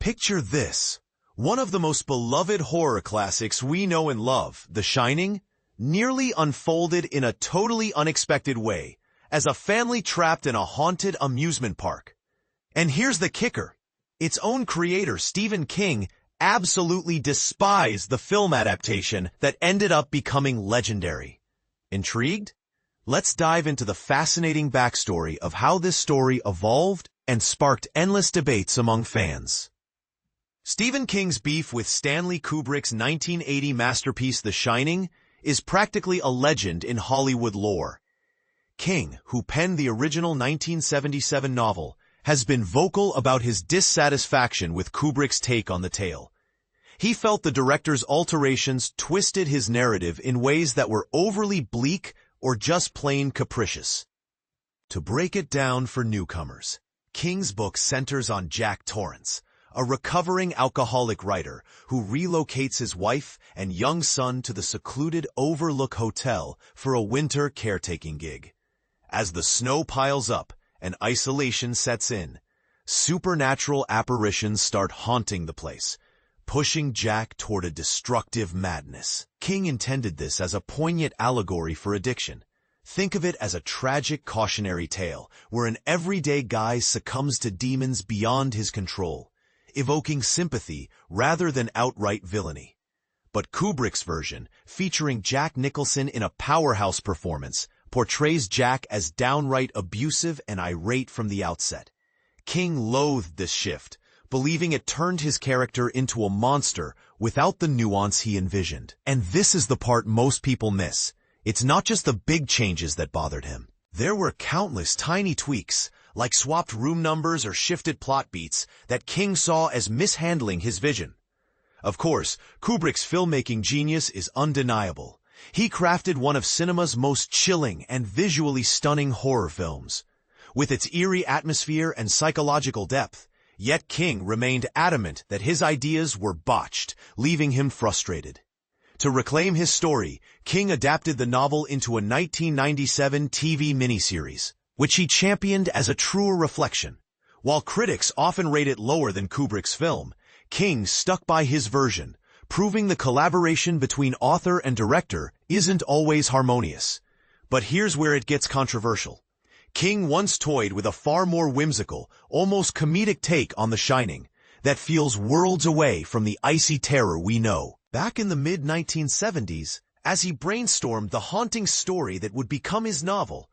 Picture this. One of the most beloved horror classics we know and love, The Shining, nearly unfolded in a totally unexpected way, as a family trapped in a haunted amusement park. And here's the kicker. Its own creator, Stephen King, absolutely despised the film adaptation that ended up becoming legendary. Intrigued? Let's dive into the fascinating backstory of how this story evolved and sparked endless debates among fans. Stephen King's beef with Stanley Kubrick's 1980 masterpiece The Shining is practically a legend in Hollywood lore. King, who penned the original 1977 novel, has been vocal about his dissatisfaction with Kubrick's take on the tale. He felt the director's alterations twisted his narrative in ways that were overly bleak or just plain capricious. To break it down for newcomers, King's book centers on Jack Torrance, a recovering alcoholic writer who relocates his wife and young son to the secluded Overlook Hotel for a winter caretaking gig. As the snow piles up and isolation sets in, supernatural apparitions start haunting the place, pushing Jack toward a destructive madness. King intended this as a poignant allegory for addiction. Think of it as a tragic cautionary tale where an everyday guy succumbs to demons beyond his control, evoking sympathy rather than outright villainy. But Kubrick's version, featuring Jack Nicholson in a powerhouse performance, portrays Jack as downright abusive and irate from the outset. King loathed this shift, believing it turned his character into a monster without the nuance he envisioned. And this is the part most people miss. It's not just the big changes that bothered him. There were countless tiny tweaks, like swapped room numbers or shifted plot beats, that King saw as mishandling his vision. Of course, Kubrick's filmmaking genius is undeniable. He crafted one of cinema's most chilling and visually stunning horror films. With its eerie atmosphere and psychological depth, yet King remained adamant that his ideas were botched, leaving him frustrated. To reclaim his story, King adapted the novel into a 1997 TV miniseries, which he championed as a truer reflection. While critics often rate it lower than Kubrick's film, King stuck by his version, proving the collaboration between author and director isn't always harmonious. But here's where it gets controversial. King once toyed with a far more whimsical, almost comedic take on The Shining that feels worlds away from the icy terror we know. Back in the mid-1970s, as he brainstormed the haunting story that would become his novel,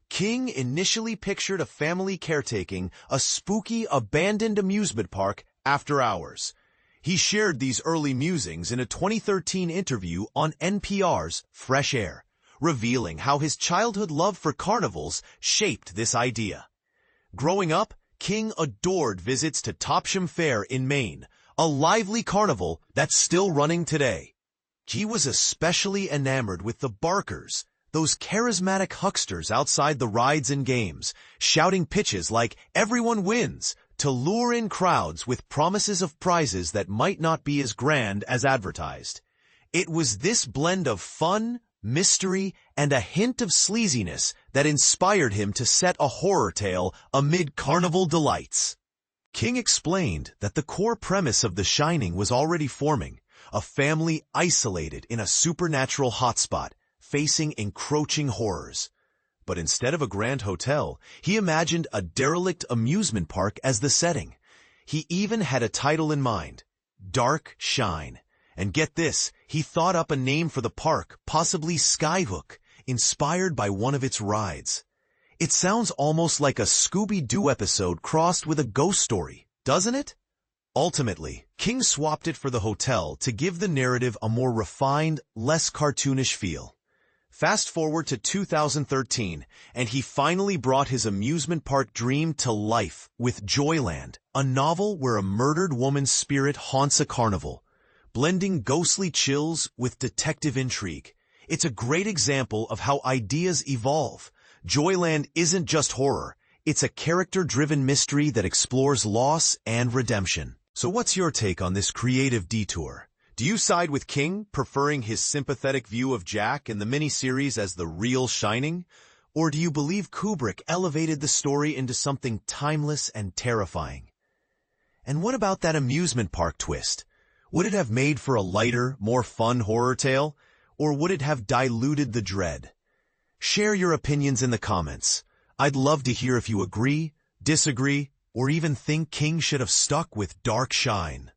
King initially pictured a family caretaking a spooky, abandoned amusement park after hours. He shared these early musings in a 2013 interview on NPR's Fresh Air, revealing how his childhood love for carnivals shaped this idea. Growing up, King adored visits to Topsham Fair in Maine, a lively carnival that's still running today. He was especially enamored with the Barkers, those charismatic hucksters outside the rides and games, shouting pitches like "everyone wins" to lure in crowds with promises of prizes that might not be as grand as advertised. It was this blend of fun, mystery, and a hint of sleaziness that inspired him to set a horror tale amid carnival delights. King explained that the core premise of The Shining was already forming, a family isolated in a supernatural hotspot, facing encroaching horrors. But instead of a grand hotel, he imagined a derelict amusement park as the setting. He even had a title in mind, Dark Shine. And get this, he thought up a name for the park, possibly Skyhook, inspired by one of its rides. It sounds almost like a Scooby-Doo episode crossed with a ghost story, doesn't it? Ultimately, King swapped it for the hotel to give the narrative a more refined, less cartoonish feel. Fast forward to 2013, and he finally brought his amusement park dream to life with Joyland, a novel where a murdered woman's spirit haunts a carnival, blending ghostly chills with detective intrigue. It's a great example of how ideas evolve. Joyland isn't just horror, it's a character-driven mystery that explores loss and redemption. So what's your take on this creative detour? Do you side with King, preferring his sympathetic view of Jack and the miniseries as the real Shining? Or do you believe Kubrick elevated the story into something timeless and terrifying? And what about that amusement park twist? Would it have made for a lighter, more fun horror tale? Or would it have diluted the dread? Share your opinions in the comments. I'd love to hear if you agree, disagree, or even think King should have stuck with Dark Shine.